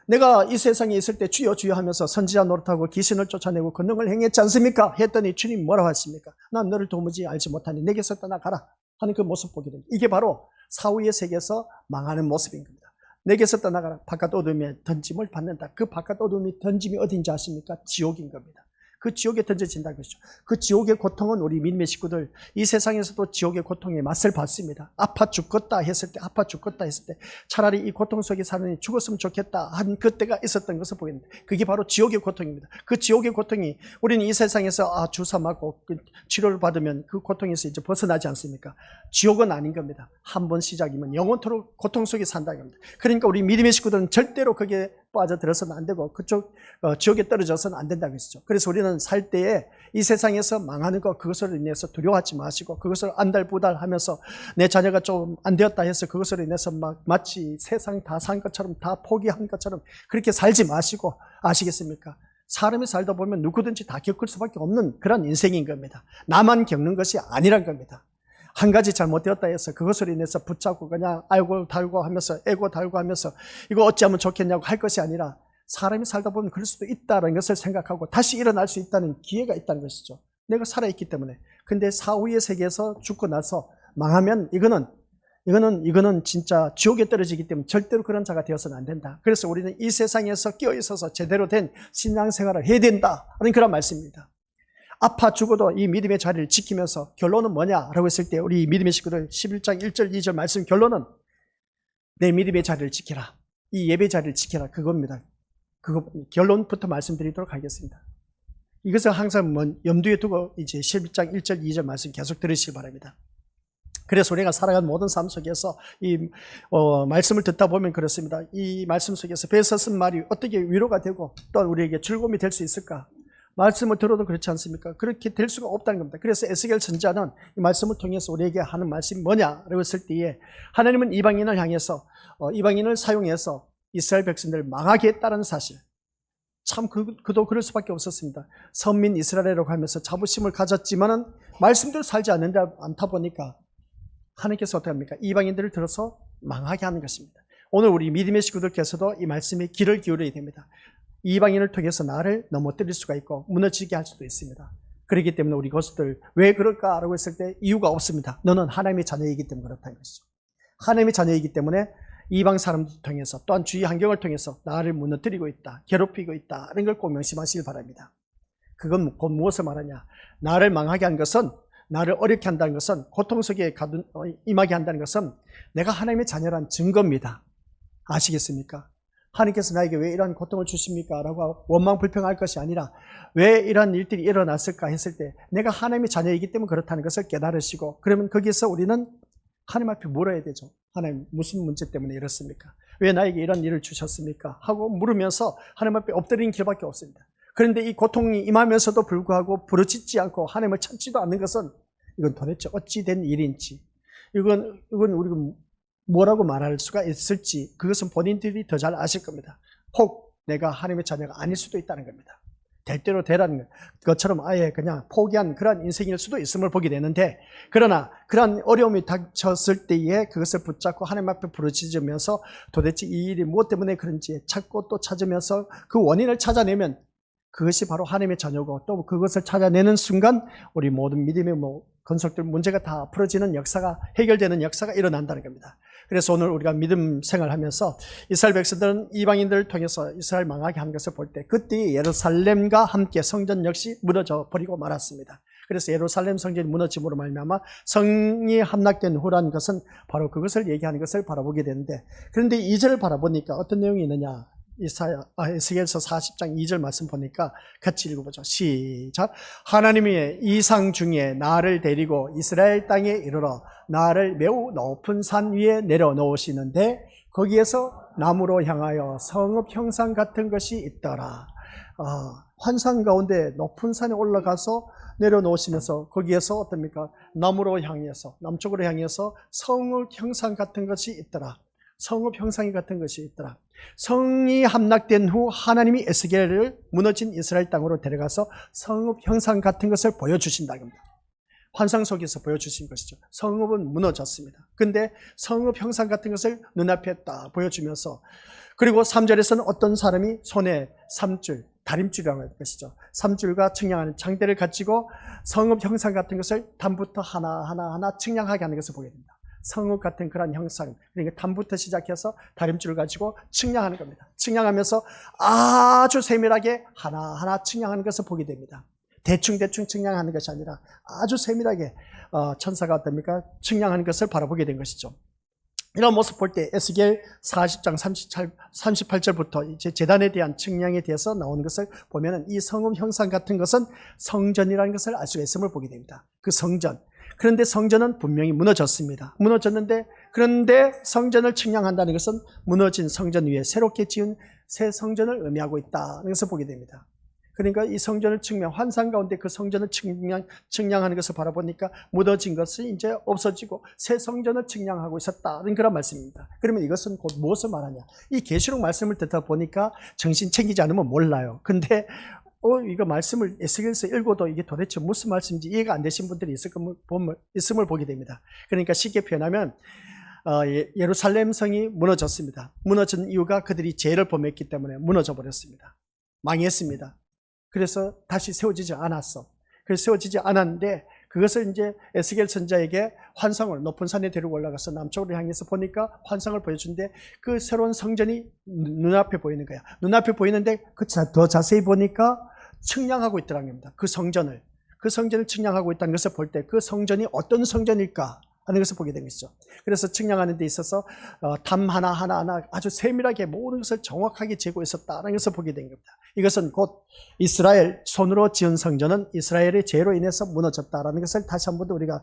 내가 이 세상에 있을 때 주여 주여 하면서 선지자 노릇하고 귀신을 쫓아내고 권능을 행했지 않습니까? 했더니 주님 뭐라고 하십니까? 난 너를 도무지 알지 못하니 내게서 떠나가라 하는 그 모습 보게 됩니다. 이게 바로 사후의 세계에서 망하는 모습인 겁니다. 내게서 떠나가라. 바깥 어둠에 던짐을 받는다. 그 바깥 어둠이 던짐이 어딘지 아십니까? 지옥인 겁니다. 그 지옥에 던져진다는 것이죠. 그 지옥의 고통은 우리 믿음의 식구들 이 세상에서도 지옥의 고통에 맛을 봤습니다. 아파 죽겠다 했을 때 차라리 이 고통 속에 사느니 죽었으면 좋겠다 한 그때가 있었던 것을 보겠는데 그게 바로 지옥의 고통입니다. 그 지옥의 고통이 우리는 이 세상에서 주사 맞고 치료를 받으면 그 고통에서 이제 벗어나지 않습니까? 지옥은 아닌 겁니다. 한 번 시작이면 영원토록 고통 속에 산다는 겁니다. 그러니까 우리 믿음의 식구들은 절대로 그게 빠져들어서는 안 되고 그쪽 지옥에 떨어져서는 안 된다는 것이죠. 그래서 우리는 살 때에 이 세상에서 망하는 것 그것으로 인해서 두려워하지 마시고 그것을 안달부달하면서 내 자녀가 좀 안 되었다 해서 그것으로 인해서 마치 세상 다 산 것처럼 다 포기한 것처럼 그렇게 살지 마시고 아시겠습니까? 사람이 살다 보면 누구든지 다 겪을 수밖에 없는 그런 인생인 겁니다. 나만 겪는 것이 아니란 겁니다. 한 가지 잘못되었다 해서 그것으로 인해서 붙잡고 그냥 알고 달고 하면서 애고 달고 하면서 이거 어찌하면 좋겠냐고 할 것이 아니라 사람이 살다 보면 그럴 수도 있다는 것을 생각하고 다시 일어날 수 있다는 기회가 있다는 것이죠. 내가 살아있기 때문에. 근데 사후의 세계에서 죽고 나서 망하면 이거는 진짜 지옥에 떨어지기 때문에 절대로 그런 자가 되어서는 안 된다. 그래서 우리는 이 세상에서 끼어 있어서 제대로 된 신앙생활을 해야 된다 하는 그런 말씀입니다. 아파 죽어도 이 믿음의 자리를 지키면서 결론은 뭐냐라고 했을 때 우리 믿음의 식구들 11장 1절 2절 말씀 결론은 내 믿음의 자리를 지켜라. 이 예배 자리를 지켜라. 그겁니다. 그거 결론부터 말씀드리도록 하겠습니다. 이것을 항상 염두에 두고 이제 11장 1절 2절 말씀 계속 들으시기 바랍니다. 그래서 우리가 살아가는 모든 삶 속에서 이 말씀을 듣다 보면 그렇습니다. 이 말씀 속에서 배에서 쓴 말이 어떻게 위로가 되고 또 우리에게 즐거움이 될 수 있을까? 말씀을 들어도 그렇지 않습니까? 그렇게 될 수가 없다는 겁니다. 그래서 에스겔 선지자는 이 말씀을 통해서 우리에게 하는 말씀이 뭐냐라고 했을 때에 하나님은 이방인을 향해서 이방인을 사용해서 이스라엘 백성들을 망하게 했다는 사실. 참 그도 그럴 수밖에 없었습니다. 선민 이스라엘이라고 하면서 자부심을 가졌지만은 말씀대로 살지 않다 보니까 하나님께서 어떻게 합니까? 이방인들을 들어서 망하게 하는 것입니다. 오늘 우리 믿음의 식구들께서도 이 말씀에 귀를 기울여야 됩니다. 이방인을 통해서 나를 넘어뜨릴 수가 있고 무너지게 할 수도 있습니다. 그렇기 때문에 우리 것들 왜 그럴까라고 했을 때 이유가 없습니다. 너는 하나님의 자녀이기 때문에 그렇다는 것이죠. 하나님의 자녀이기 때문에 이방 사람들 통해서 또한 주위 환경을 통해서 나를 무너뜨리고 있다, 괴롭히고 있다 이런 걸 꼭 명심하시길 바랍니다. 그건 곧 무엇을 말하냐? 나를 망하게 한 것은 나를 어렵게 한다는 것은 고통 속에 임하게 한다는 것은 내가 하나님의 자녀란 증거입니다. 아시겠습니까? 하나님께서 나에게 왜 이러한 고통을 주십니까? 라고 원망 불평할 것이 아니라 왜 이러한 일들이 일어났을까 했을 때 내가 하나님의 자녀이기 때문에 그렇다는 것을 깨달으시고 그러면 거기서 우리는 하나님 앞에 물어야 되죠. 하나님 무슨 문제 때문에 이렇습니까? 왜 나에게 이런 일을 주셨습니까? 하고 물으면서 하나님 앞에 엎드리는 길밖에 없습니다. 그런데 이 고통이 임하면서도 불구하고 부르짖지 않고 하나님을 찾지도 않는 것은 이건 도대체 어찌 된 일인지 이건 우리가 뭐라고 말할 수가 있을지 그것은 본인들이 더 잘 아실 겁니다. 혹 내가 하나님의 자녀가 아닐 수도 있다는 겁니다. 될 대로 되라는 것처럼 아예 그냥 포기한 그런 인생일 수도 있음을 보게 되는데 그러나 그런 어려움이 닥쳤을 때에 그것을 붙잡고 하나님 앞에 부르짖으면서 도대체 이 일이 무엇 때문에 그런지 찾고 또 찾으면서 그 원인을 찾아내면 그것이 바로 하나님의 자녀고 또 그것을 찾아내는 순간 우리 모든 믿음의 건설들 문제가 다 풀어지는 역사가, 해결되는 역사가 일어난다는 겁니다. 그래서 오늘 우리가 믿음 생활하면서 이스라엘 백성들은 이방인들을 통해서 이스라엘 망하게 한 것을 볼 때 그때 예루살렘과 함께 성전 역시 무너져 버리고 말았습니다. 그래서 예루살렘 성전이 무너짐으로 말미암아 성이 함락된 후라는 것은 바로 그것을 얘기하는 것을 바라보게 되는데, 그런데 2절을 바라보니까 어떤 내용이 있느냐? 에스겔서 40장 2절 말씀 보니까 같이 읽어보죠. 시작. 하나님이 이상 중에 나를 데리고 이스라엘 땅에 이르러 나를 매우 높은 산 위에 내려놓으시는데 거기에서 나무로 향하여 성읍 형상 같은 것이 있더라. 환상 가운데 높은 산에 올라가서 내려놓으시면서 거기에서 어떻습니까? 나무로 향해서, 남쪽으로 향해서 성읍 형상 같은 것이 있더라. 성읍 형상이 같은 것이 있더라. 성이 함락된 후 하나님이 에스겔을 무너진 이스라엘 땅으로 데려가서 성읍 형상 같은 것을 보여주신다는 겁니다. 환상 속에서 보여주신 것이죠. 성읍은 무너졌습니다. 근데 성읍 형상 같은 것을 눈앞에 딱 보여주면서, 그리고 3절에서는 어떤 사람이 손에 3줄, 다림줄이라고 할 것이죠. 3줄과 측량하는 장대를 가지고 성읍 형상 같은 것을 담부터 하나하나 측량하게 하는 것을 보게 됩니다. 성읍 같은 그런 형상, 그러니까 담부터 시작해서 다림줄을 가지고 측량하는 겁니다. 측량하면서 아주 세밀하게 하나하나 측량하는 것을 보게 됩니다. 대충 측량하는 것이 아니라 아주 세밀하게 천사가 어떻습니까? 측량하는 것을 바라보게 된 것이죠. 이런 모습 볼 때 에스겔 40장 38절부터 이제 제단에 대한 측량에 대해서 나오는 것을 보면은 이 성읍 형상 같은 것은 성전이라는 것을 알 수가 있음을 보게 됩니다. 그 성전. 그런데 성전은 분명히 무너졌습니다. 무너졌는데, 그런데 성전을 측량한다는 것은 무너진 성전 위에 새롭게 지은 새 성전을 의미하고 있다는 것을 보게 됩니다. 그러니까 이 성전을 환상 가운데 그 성전을 측량하는 것을 바라보니까 무너진 것이 이제 없어지고 새 성전을 측량하고 있었다는 그런 말씀입니다. 그러면 이것은 곧 무엇을 말하냐? 이 계시록 말씀을 듣다 보니까 정신 챙기지 않으면 몰라요. 근데 이거 말씀을 에스겔서 읽어도 이게 도대체 무슨 말씀인지 이해가 안 되신 분들이 있음을 보게 됩니다. 그러니까 쉽게 표현하면 예루살렘 성이 무너졌습니다. 무너진 이유가 그들이 죄를 범했기 때문에 무너져 버렸습니다. 망했습니다. 그래서 다시 세워지지 않았어. 그래서 세워지지 않았는데 그것을 이제 에스겔 선지자에게 환상을 높은 산에 데리고 올라가서 남쪽으로 향해서 보니까 환상을 보여준데 그 새로운 성전이 눈앞에 보이는 거야. 눈앞에 보이는데 더 자세히 보니까 측량하고 있더라는 겁니다. 그 성전을 측량하고 있다는 것을 볼 때 그 성전이 어떤 성전일까 하는 것을 보게 된 것이죠. 그래서 측량하는 데 있어서 담 하나하나 아주 세밀하게 모든 것을 정확하게 재고 있었다는 것을 보게 된 겁니다. 이것은 곧 이스라엘 손으로 지은 성전은 이스라엘의 죄로 인해서 무너졌다는 것을 다시 한 번 더 우리가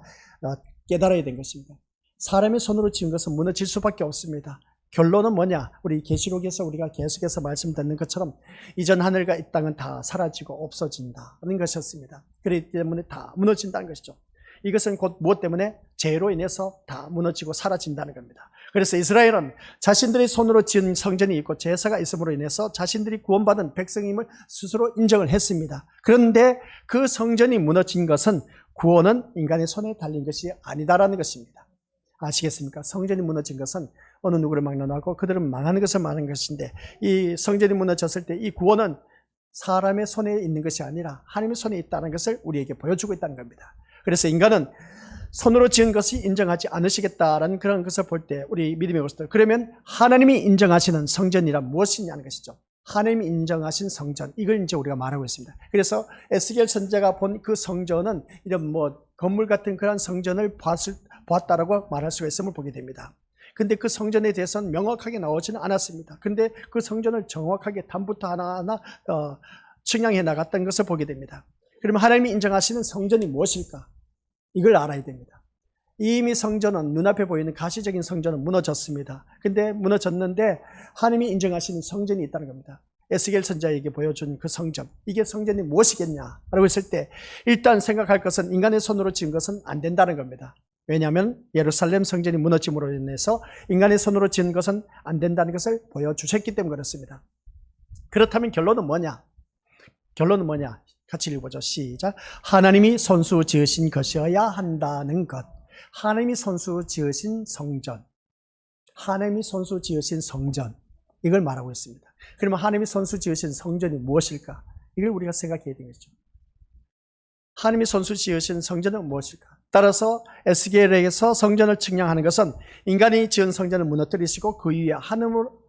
깨달아야 된 것입니다. 사람의 손으로 지은 것은 무너질 수밖에 없습니다. 결론은 뭐냐? 우리 계시록에서 우리가 계속해서 말씀 듣는 것처럼 이전 하늘과 이 땅은 다 사라지고 없어진다는 것이었습니다. 그렇기 때문에 다 무너진다는 것이죠. 이것은 곧 무엇 때문에? 죄로 인해서 다 무너지고 사라진다는 겁니다. 그래서 이스라엘은 자신들의 손으로 지은 성전이 있고 제사가 있음으로 인해서 자신들이 구원받은 백성임을 스스로 인정을 했습니다. 그런데 그 성전이 무너진 것은 구원은 인간의 손에 달린 것이 아니다라는 것입니다. 아시겠습니까? 성전이 무너진 것은 어느 누구를 막론하고 그들은 망하는 것을 말하는 것인데, 이 성전이 무너졌을 때 이 구원은 사람의 손에 있는 것이 아니라 하나님의 손에 있다는 것을 우리에게 보여주고 있다는 겁니다. 그래서 인간은 손으로 지은 것이 인정하지 않으시겠다라는 그런 것을 볼 때 우리 믿음의 것들, 그러면 하나님이 인정하시는 성전이란 무엇이냐는 것이죠. 하나님이 인정하신 성전, 이걸 이제 우리가 말하고 있습니다. 그래서 에스겔 선지자가 본 그 성전은 이런 건물 같은 그런 성전을 보았다라고 말할 수가 있음을 보게 됩니다. 근데 그 성전에 대해서는 명확하게 나오지는 않았습니다. 근데 그 성전을 정확하게 담부터 하나하나 측량해 나갔던 것을 보게 됩니다. 그러면 하나님이 인정하시는 성전이 무엇일까? 이걸 알아야 됩니다. 이미 성전은, 눈앞에 보이는 가시적인 성전은 무너졌습니다. 근데 무너졌는데 하나님이 인정하시는 성전이 있다는 겁니다. 에스겔 선지자에게 보여준 그 성전, 이게 성전이 무엇이겠냐라고 했을 때 일단 생각할 것은 인간의 손으로 지은 것은 안 된다는 겁니다. 왜냐하면 예루살렘 성전이 무너짐으로 인해서 인간의 손으로 지은 것은 안 된다는 것을 보여주셨기 때문에 그렇습니다. 그렇다면 결론은 뭐냐? 같이 읽어보죠. 시작. 하나님이 손수 지으신 것이어야 한다는 것. 하나님이 손수 지으신 성전. 하나님이 손수 지으신 성전. 이걸 말하고 있습니다. 그러면 하나님이 손수 지으신 성전이 무엇일까? 이걸 우리가 생각해야 되겠죠. 하나님이 손수 지으신 성전은 무엇일까? 따라서 에스겔에게서 성전을 측량하는 것은 인간이 지은 성전을 무너뜨리시고 그 위에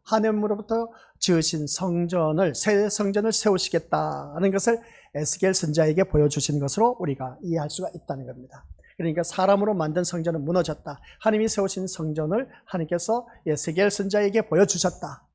하나님으로부터 지으신 성전을, 새 성전을 세우시겠다는 것을 에스겔 선지자에게 보여주신 것으로 우리가 이해할 수가 있다는 겁니다. 그러니까 사람으로 만든 성전은 무너졌다. 하나님이 세우신 성전을 하나님께서 에스겔 선지자에게 보여주셨다.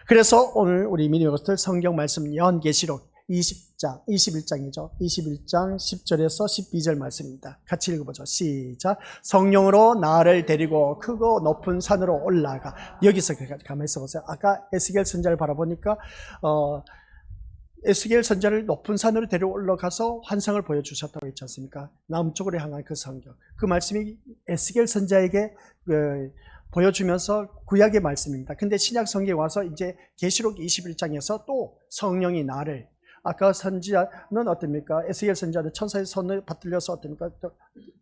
그래서 오늘 우리 믿음의 것들 성경 말씀 요한계시록 21장이죠. 21장 10절에서 12절 말씀입니다. 같이 읽어보죠. 시작. 성령으로 나를 데리고 크고 높은 산으로 올라가. 여기서 가만히 있어보세요. 아까 에스겔 선지자를 바라보니까 에스겔 선지자를 높은 산으로 데리고 올라가서 환상을 보여주셨다고 했지 않습니까? 남쪽으로 향한 그 성경. 그 말씀이 에스겔 선지자에게 보여주면서 구약의 말씀입니다. 근데 신약 성경에 와서 이제 계시록 21장에서 또 성령이 나를, 아까 선지자는 어떻습니까? 에스겔 선지자는 천사의 손을 받들려서 어떻습니까?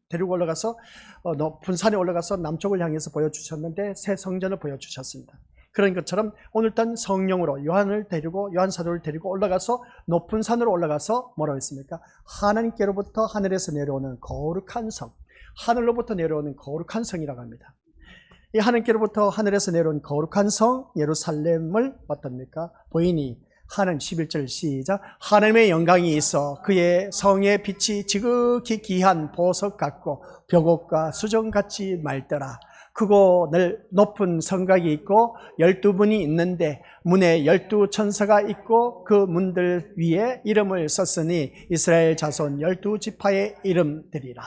데리고 올라가서 높은 산에 올라가서 남쪽을 향해서 보여주셨는데 새 성전을 보여주셨습니다. 그런 것처럼 오늘 단 성령으로 요한 사도를 데리고 올라가서 높은 산으로 올라가서 뭐라고 했습니까? 하나님께로부터 하늘에서 내려오는 거룩한 성, 하늘로부터 내려오는 거룩한 성이라고 합니다. 이 하나님께로부터 하늘에서 내려온 거룩한 성 예루살렘을 어떻습니까? 보이니 하나님 11절 시작. 하나님의 영광이 있어 그의 성의 빛이 지극히 귀한 보석 같고 벽옥과 수정같이 맑더라. 크고 높은 성곽이 있고 12문이 있는데 문에 12천사가 있고 그 문들 위에 이름을 썼으니 이스라엘 자손 12지파의 이름들이라.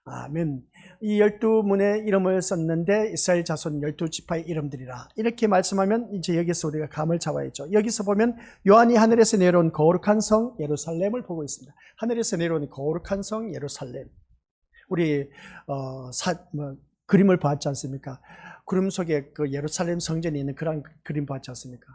아멘. 이 12문의 이름을 썼는데 이스라엘 자손 12지파의 이름들이라. 이렇게 말씀하면 이제 여기서 우리가 감을 잡아야죠. 여기서 보면 요한이 하늘에서 내려온 거룩한 성 예루살렘을 보고 있습니다. 하늘에서 내려온 거룩한 성 예루살렘. 우리 그림을 봤지 않습니까? 구름 속에 그 예루살렘 성전이 있는 그런 그림 봤지 않습니까?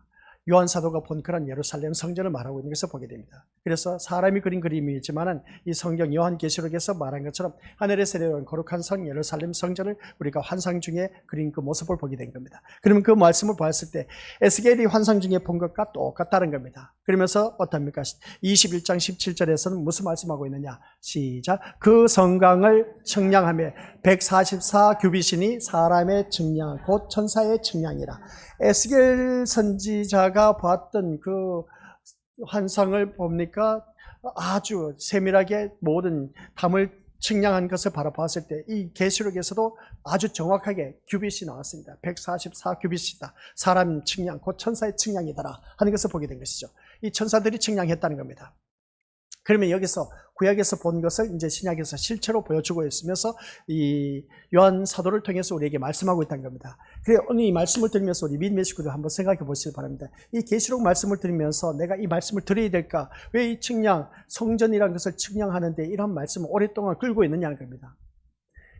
요한 사도가 본 그런 예루살렘 성전을 말하고 있는 것을 보게 됩니다. 그래서 사람이 그린 그림이지만은 이 성경 요한계시록에서 말한 것처럼 하늘에서 내려온 거룩한 성 예루살렘 성전을 우리가 환상 중에 그린 그 모습을 보게 된 겁니다. 그러면 그 말씀을 보았을 때 에스겔이 환상 중에 본 것과 똑같다는 겁니다. 그러면서 어떻습니까? 21장 17절에서는 무슨 말씀하고 있느냐? 시작. 그 성강을 측량하며 144규빗이니 사람의 측량 곧 천사의 측량이라. 에스겔 선지자가 봤던 그 환상을 봅니까? 아주 세밀하게 모든 담을 측량한 것을 바라봤을 때 이 계시록에서도 아주 정확하게 규빗이 나왔습니다. 144규빗이다. 사람 측량, 곧 천사의 측량이더라 하는 것을 보게 된 것이죠. 이 천사들이 측량했다는 겁니다. 그러면 여기서 구약에서 본 것을 이제 신약에서 실체로 보여주고 있으면서 이 요한 사도를 통해서 우리에게 말씀하고 있다는 겁니다. 그래 오늘 이 말씀을 들으면서 우리 믿음의 식구들 한번 생각해 보시기 바랍니다. 이 계시록 말씀을 들으면서 내가 이 말씀을 드려야 될까? 왜 이 측량, 성전이라는 것을 측량하는데 이런 말씀을 오랫동안 끌고 있느냐는 겁니다.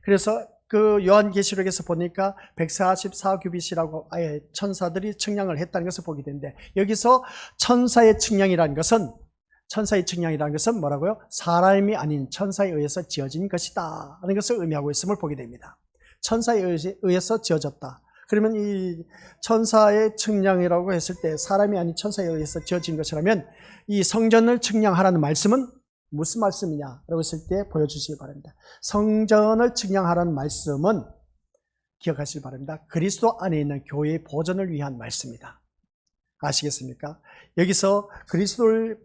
그래서 그 요한계시록에서 보니까 144규빗이라고 아예 천사들이 측량을 했다는 것을 보게 되는데 여기서 천사의 측량이라는 것은 뭐라고요? 사람이 아닌 천사에 의해서 지어진 것이다 하는 것을 의미하고 있음을 보게 됩니다. 천사에 의해서 지어졌다. 그러면 이 천사의 측량이라고 했을 때 사람이 아닌 천사에 의해서 지어진 것이라면 이 성전을 측량하라는 말씀은 무슨 말씀이냐라고 했을 때 보여주시기 바랍니다. 성전을 측량하라는 말씀은 기억하시기 바랍니다. 그리스도 안에 있는 교회의 보존을 위한 말씀입니다. 아시겠습니까? 여기서 그리스도를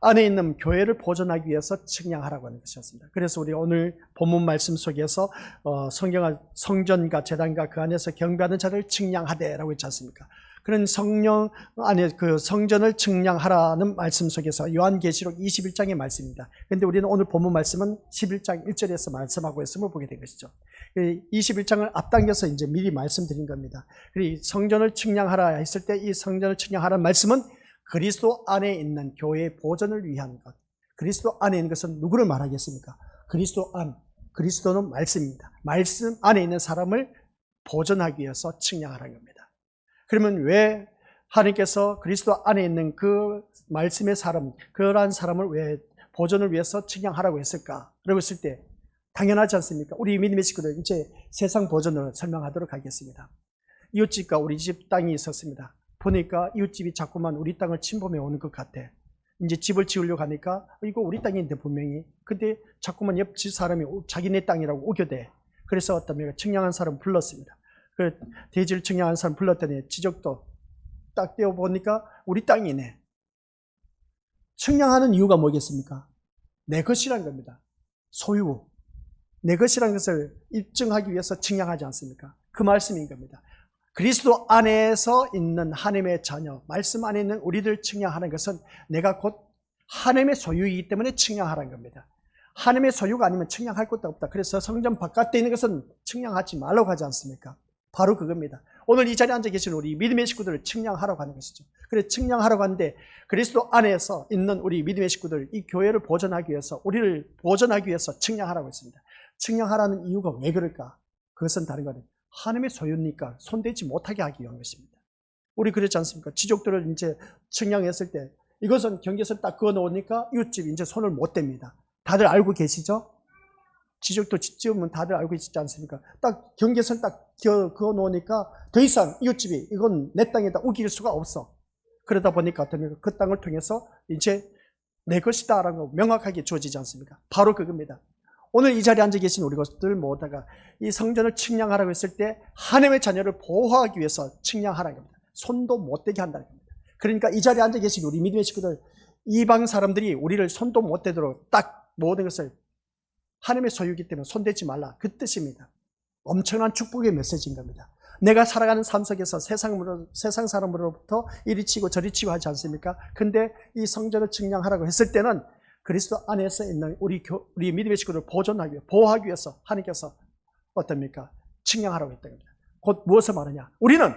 안에 있는 교회를 보존하기 위해서 측량하라고 하는 것이었습니다. 그래서 우리 오늘 본문 말씀 속에서 성전과 제단과 그 안에서 경배하는 자를 측량하되라고 했지 않습니까? 그런 성령 안에 그 성전을 측량하라는 말씀 속에서 요한계시록 21장의 말씀입니다. 그런데 우리는 오늘 본문 말씀은 11장 1절에서 말씀하고 있음을 보게 된 것이죠. 21장을 앞당겨서 이제 미리 말씀드린 겁니다. 그리고 성전을 측량하라 했을 때 이 성전을 측량하라는 말씀은 그리스도 안에 있는 교회의 보존을 위한 것. 그리스도 안에 있는 것은 누구를 말하겠습니까? 그리스도는 말씀입니다. 말씀 안에 있는 사람을 보존하기 위해서 측량하라는 겁니다. 그러면 왜 하나님께서 그리스도 안에 있는 그 말씀의 사람, 그러한 사람을 왜 보존을 위해서 측량하라고 했을까? 라고 했을 때 당연하지 않습니까? 우리 믿음의 식구들 이제 세상 보존을 설명하도록 하겠습니다. 이웃집과 우리 집 땅이 있었습니다. 보니까 이웃집이 자꾸만 우리 땅을 침범해 오는 것 같아. 이제 집을 지으려고 하니까 이거 우리 땅인데 분명히. 근데 자꾸만 옆집 사람이 자기네 땅이라고 우겨대. 그래서 어떤 면 측량한 사람 불렀습니다. 그 대지를 측량한 사람 불렀더니 지적도 딱 떼어보니까 우리 땅이네. 측량하는 이유가 뭐겠습니까? 내 것이란 겁니다. 소유. 내 것이란 것을 입증하기 위해서 측량하지 않습니까? 그 말씀인 겁니다. 그리스도 안에서 있는 하나님의 자녀, 말씀 안에 있는 우리들 측량하는 것은 내가 곧 하나님의 소유이기 때문에 측량하라는 겁니다. 하나님의 소유가 아니면 측량할 것도 없다. 그래서 성전 바깥에 있는 것은 측량하지 말라고 하지 않습니까? 바로 그겁니다. 오늘 이 자리에 앉아 계신 우리 믿음의 식구들을 측량하라고 하는 것이죠. 그래서 측량하라고 하는데 그리스도 안에서 있는 우리 믿음의 식구들, 이 교회를 보존하기 위해서, 우리를 보존하기 위해서 측량하라고 했습니다. 측량하라는 이유가 왜 그럴까? 그것은 다른 거 아니에요. 하나님의 소유니까 손대지 못하게 하기 위한 것입니다. 우리 그렇지 않습니까? 지족들을 이제 측량했을 때 이것은 경계선 딱 그어 놓으니까 이웃집이 이제 손을 못 댑니다. 다들 알고 계시죠? 지적도 지으면 다들 알고 있지 않습니까? 딱 경계선 딱 그어 놓으니까 더 이상 이웃집이 이건 내 땅에다 우길 수가 없어. 그러다 보니까 어떻습니까? 그 땅을 통해서 이제 내 것이다라는 거 명확하게 주어지지 않습니까? 바로 그겁니다. 오늘 이 자리에 앉아 계신 우리 것들 모두가 이 성전을 측량하라고 했을 때 하나님의 자녀를 보호하기 위해서 측량하라는 겁니다. 손도 못 대게 한다는 겁니다. 그러니까 이 자리에 앉아 계신 우리 믿음의 식구들, 이방 사람들이 우리를 손도 못 대도록 딱 모든 것을 하나님의 소유이기 때문에 손대지 말라, 그 뜻입니다. 엄청난 축복의 메시지인 겁니다. 내가 살아가는 삶 속에서 세상 사람으로부터 이리 치고 저리 치고 하지 않습니까? 근데 이 성전을 측량하라고 했을 때는 그리스도 안에서 있는 우리 믿음의 식구를 보존하기 위해, 보호하기 위해서 하나님께서 어떻습니까? 측량하라고 했던 겁니다. 곧 무엇을 말하냐? 우리는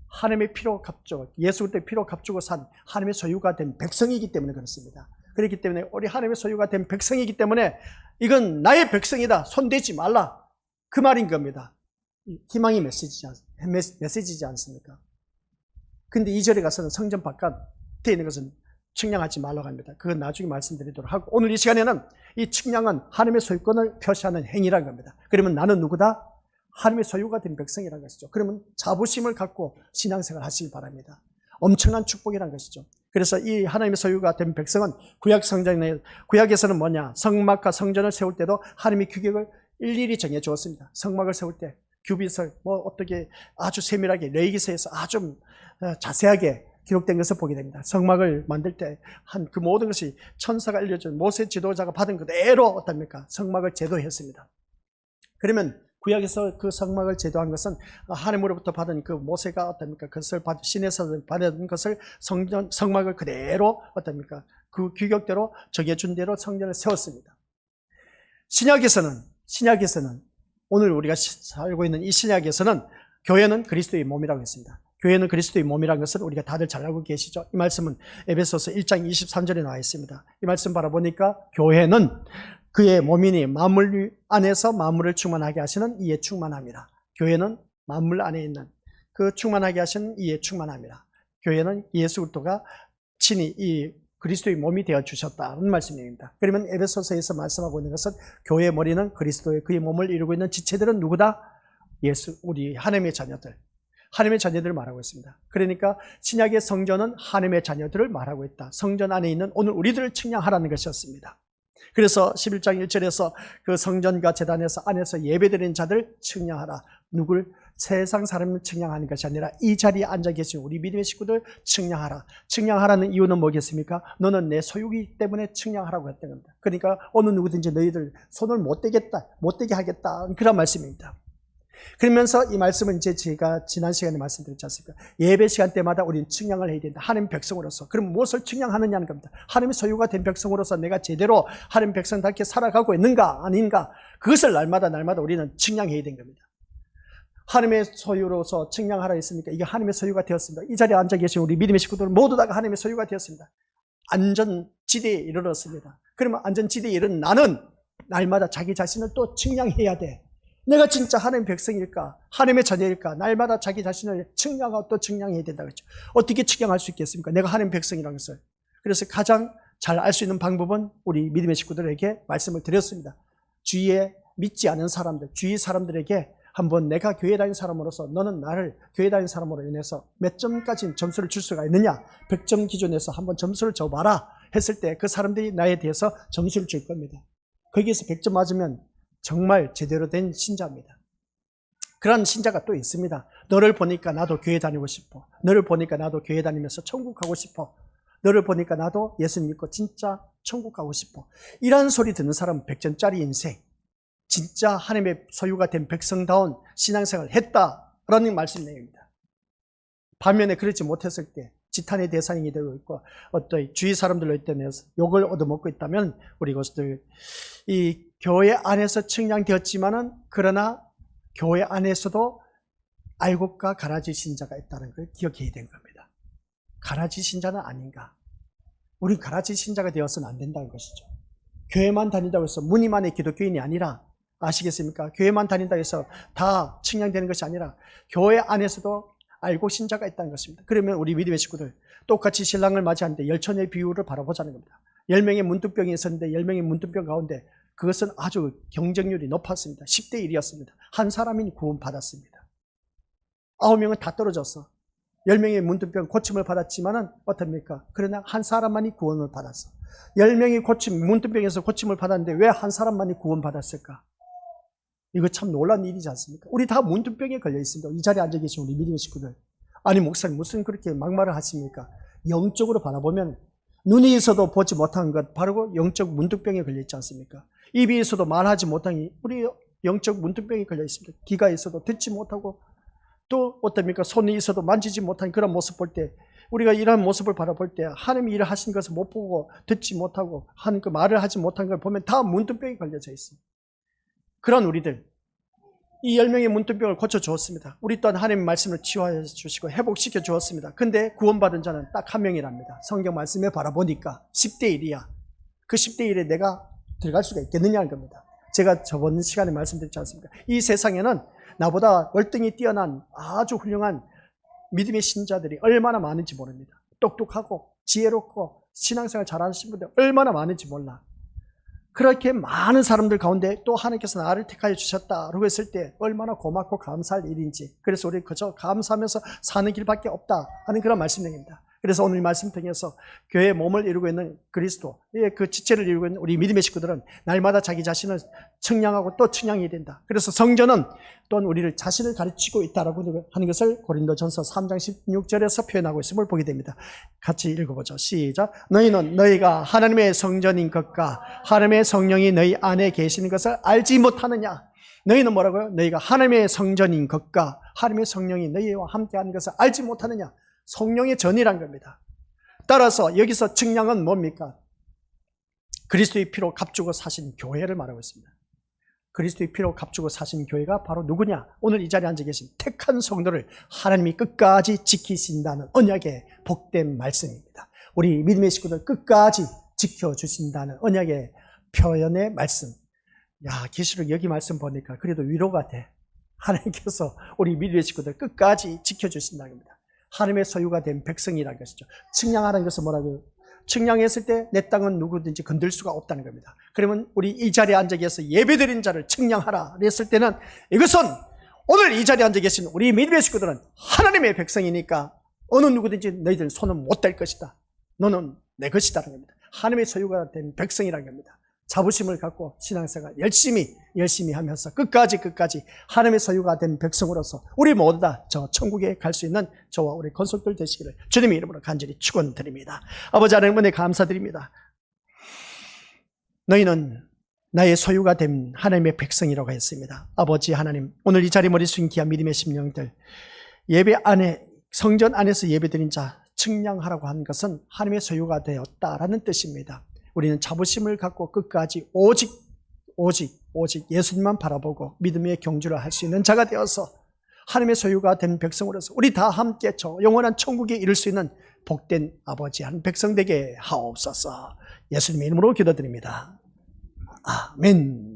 하나님의 피로 값주고, 예수 그리스도의 피로 값주고 산 하나님의 소유가 된 백성이기 때문에 그렇습니다. 그렇기 때문에 우리 하나님의 소유가 된 백성이기 때문에 이건 나의 백성이다, 손대지 말라, 그 말인 겁니다. 희망의 메시지지 않습니까? 근데 2절에 가서는 성전 바깥에 있는 것은 측량하지 말라고 합니다. 그건 나중에 말씀드리도록 하고, 오늘 이 시간에는 이 측량은 하나님의 소유권을 표시하는 행위라는 겁니다. 그러면 나는 누구다? 하나님의 소유가 된 백성이라는 것이죠. 그러면 자부심을 갖고 신앙생활 하시기 바랍니다. 엄청난 축복이라는 것이죠. 그래서 이 하나님의 소유가 된 백성은 구약에서는 뭐냐? 성막과 성전을 세울 때도 하나님의 규격을 일일이 정해 주었습니다. 성막을 세울 때 규빗을 어떻게 아주 세밀하게 레위기서에서 아주 자세하게 기록된 것을 보게 됩니다. 성막을 만들 때 한 그 모든 것이 천사가 알려준 모세 지도자가 받은 그대로 어떻습니까? 성막을 제도했습니다. 그러면 구약에서 그 성막을 제도한 것은 하나님으로부터 받은 그 모세가 어떻습니까? 그것을 신에서 받은 것을 성막을 그대로 어떻습니까? 그 규격대로 정해준 대로 성전을 세웠습니다. 신약에서는 오늘 우리가 살고 있는 이 신약에서는 교회는 그리스도의 몸이라고 했습니다. 교회는 그리스도의 몸이라는 것을 우리가 다들 잘 알고 계시죠? 이 말씀은 에베소서 1장 23절에 나와 있습니다. 이 말씀 바라보니까 교회는 그의 몸이니 만물 안에서 만물을 충만하게 하시는 이에 충만함이라. 교회는 만물 안에 있는 그 충만하게 하시는 이에 충만함이라. 교회는 예수 그리스도가 친히 이 그리스도의 몸이 되어 주셨다는 말씀입니다. 그러면 에베소서에서 말씀하고 있는 것은 교회의 머리는 그리스도의 그의 몸을 이루고 있는 지체들은 누구다? 예수, 우리 하나님의 자녀들. 하나님의 자녀들을 말하고 있습니다. 그러니까 신약의 성전은 하나님의 자녀들을 말하고 있다. 성전 안에 있는 오늘 우리들을 측량하라는 것이었습니다. 그래서 11장 1절에서 그 성전과 제단에서 안에서 예배드리는 자들 측량하라. 누굴? 세상 사람을 측량하는 것이 아니라 이 자리에 앉아 계신 우리 믿음의 식구들 측량하라. 측량하라는 이유는 뭐겠습니까? 너는 내 소유이기 때문에 측량하라고 했던 겁니다. 그러니까 어느 누구든지 너희들 손을 못 대게 하겠다, 그런 말씀입니다. 그러면서 이 말씀은 이제 제가 지난 시간에 말씀드렸지 않습니까? 예배 시간 때마다 우리는 측량을 해야 된다. 하나님 백성으로서. 그럼 무엇을 측량하느냐는 겁니다. 하나님의 소유가 된 백성으로서 내가 제대로 하나님 백성답게 살아가고 있는가 아닌가, 그것을 날마다 우리는 측량해야 되는 겁니다. 하나님의 소유로서 측량하라 했으니까 이게 하나님의 소유가 되었습니다. 이 자리에 앉아 계신 우리 믿음의 식구들은 모두 다 하나님의 소유가 되었습니다. 안전지대에 이르렀습니다. 그러면 안전지대에 이른 나는 날마다 자기 자신을 또 측량해야 돼. 내가 진짜 하나님의 백성일까? 하나님의 자녀일까? 날마다 자기 자신을 측량하고 또 측량해야 된다 그랬죠. 어떻게 측량할 수 있겠습니까? 내가 하나님의 백성이라는 것을. 그래서 가장 잘 알 수 있는 방법은 우리 믿음의 식구들에게 말씀을 드렸습니다. 주위에 믿지 않은 사람들, 주위 사람들에게 한번 내가 교회 다니는 사람으로서 너는 나를 교회 다니는 사람으로 인해서 몇 점까지 점수를 줄 수가 있느냐? 100점 기준에서 한번 점수를 줘봐라. 했을 때 그 사람들이 나에 대해서 점수를 줄 겁니다. 거기에서 100점 맞으면 정말 제대로 된 신자입니다. 그런 신자가 또 있습니다. 너를 보니까 나도 교회 다니고 싶어. 너를 보니까 나도 교회 다니면서 천국 가고 싶어. 너를 보니까 나도 예수 믿고 진짜 천국 가고 싶어. 이런 소리 듣는 사람은 100점짜리 인생, 진짜 하나님의 소유가 된 백성다운 신앙생활을 했다라는 말씀 내용입니다. 반면에 그렇지 못했을 때 지탄의 대상이 되고 있고 어떤 주위 사람들로 때문에 욕을 얻어먹고 있다면 우리 것들 이 교회 안에서 측량되었지만은 그러나 교회 안에서도 알곡과 가라지 신자가 있다는 걸 기억해야 되는 겁니다. 가라지 신자는 아닌가? 우린 가라지 신자가 되어서는 안 된다는 것이죠. 교회만 다닌다고 해서 무늬만의 기독교인이 아니라 아시겠습니까? 교회만 다닌다고 해서 다 측량되는 것이 아니라 교회 안에서도 알고 신자가 있다는 것입니다. 그러면 우리 믿음의 식구들 똑같이 신랑을 맞이하는데 열처녀의 비율을 바라보자는 겁니다. 10명의 문둥병이 있었는데 10명의 문둥병 가운데 그것은 아주 경쟁률이 높았습니다. 10대 1이었습니다. 한 사람이 구원받았습니다. 9명은 다 떨어졌어. 10명의 문둥병 고침을 받았지만은 어떻습니까? 그러나 한 사람만이 구원을 받았어. 10명이 문둥병에서 고침을 받았는데 왜 한 사람만이 구원받았을까? 이거 참 놀라운 일이지 않습니까? 우리 다 문둥병에 걸려 있습니다. 이 자리에 앉아 계신 우리 믿음의 식구들. 아니 목사님 무슨 그렇게 막말을 하십니까? 영적으로 바라보면 눈이 있어도 보지 못한 것 바로 영적 문둥병에 걸려 있지 않습니까? 입이 있어도 말하지 못한 우리 영적 문둥병에 걸려 있습니다. 귀가 있어도 듣지 못하고 또 어떻습니까? 손이 있어도 만지지 못한 그런 모습 볼 때 우리가 이런 모습을 바라볼 때 하나님이 일을 하신 것을 못 보고 듣지 못하고 하는 그 말을 하지 못한 걸 보면 다 문둥병에 걸려져 있습니다. 그런 우리들 이 10명의 문둥병을 고쳐주었습니다. 우리 또한 하나님의 말씀을 치유해 주시고 회복시켜 주었습니다. 근데 구원받은 자는 딱 한 명이랍니다. 성경 말씀에 바라보니까 10대 1이야. 그 10대 1에 내가 들어갈 수가 있겠느냐는 겁니다. 제가 저번 시간에 말씀드렸지 않습니까? 이 세상에는 나보다 월등히 뛰어난 아주 훌륭한 믿음의 신자들이 얼마나 많은지 모릅니다. 똑똑하고 지혜롭고 신앙생활 잘하시는 분들 얼마나 많은지 몰라. 그렇게 많은 사람들 가운데 또 하나님께서 나를 택하여 주셨다라고 했을 때 얼마나 고맙고 감사할 일인지, 그래서 우리 그저 감사하면서 사는 길밖에 없다 하는 그런 말씀입니다. 그래서 오늘 말씀 통해서 교회의 몸을 이루고 있는 그리스도의 그 지체를 이루고 있는 우리 믿음의 식구들은 날마다 자기 자신을 측량하고 또 측량해야 된다. 그래서 성전은 또한 우리를 자신을 가르치고 있다라고 하는 것을 고린도전서 3장 16절에서 표현하고 있음을 보게 됩니다. 같이 읽어보죠. 시작. 너희는 너희가 하나님의 성전인 것과 하나님의 성령이 너희 안에 계시는 것을 알지 못하느냐. 너희는 뭐라고요? 너희가 하나님의 성전인 것과 하나님의 성령이 너희와 함께하는 것을 알지 못하느냐. 성령의 전이란 겁니다. 따라서 여기서 측량은 뭡니까? 그리스도의 피로 값주고 사신 교회를 말하고 있습니다. 그리스도의 피로 값주고 사신 교회가 바로 누구냐? 오늘 이 자리에 앉아 계신 택한 성도를 하나님이 끝까지 지키신다는 언약의 복된 말씀입니다. 우리 믿음의 식구들 끝까지 지켜주신다는 언약의 표현의 말씀. 야, 계시록 여기 말씀 보니까 그래도 위로가 돼. 하나님께서 우리 믿음의 식구들 끝까지 지켜주신다는 겁니다. 하나님의 소유가 된 백성이라는 것이죠. 측량하는 것은 뭐라고요? 측량했을 때 내 땅은 누구든지 건들 수가 없다는 겁니다. 그러면 우리 이 자리에 앉아 계셔서 예배드린 자를 측량하라 그랬을 때는 이것은 오늘 이 자리에 앉아 계신 우리 믿음의 식구들은 하나님의 백성이니까 어느 누구든지 너희들 손은 못 댈 것이다. 너는 내 것이다라는 겁니다. 하나님의 소유가 된 백성이라는 겁니다. 자부심을 갖고 신앙생활 열심히 하면서 끝까지 하나님의 소유가 된 백성으로서 우리 모두 다 저 천국에 갈 수 있는 저와 우리 건속들 되시기를 주님의 이름으로 간절히 축원드립니다. 아버지 하나님 은혜 감사드립니다. 너희는 나의 소유가 된 하나님의 백성이라고 했습니다. 아버지 하나님, 오늘 이 자리에 머리 숙인 귀한 믿음의 심령들, 예배 안에 성전 안에서 예배드린 자 측량하라고 한 것은 하나님의 소유가 되었다라는 뜻입니다. 우리는 자부심을 갖고 끝까지 오직 예수님만 바라보고 믿음의 경주를 할 수 있는 자가 되어서 하나님의 소유가 된 백성으로서 우리 다 함께 저 영원한 천국에 이를 수 있는 복된 아버지 한 백성 되게 하옵소서. 예수님의 이름으로 기도드립니다. 아멘.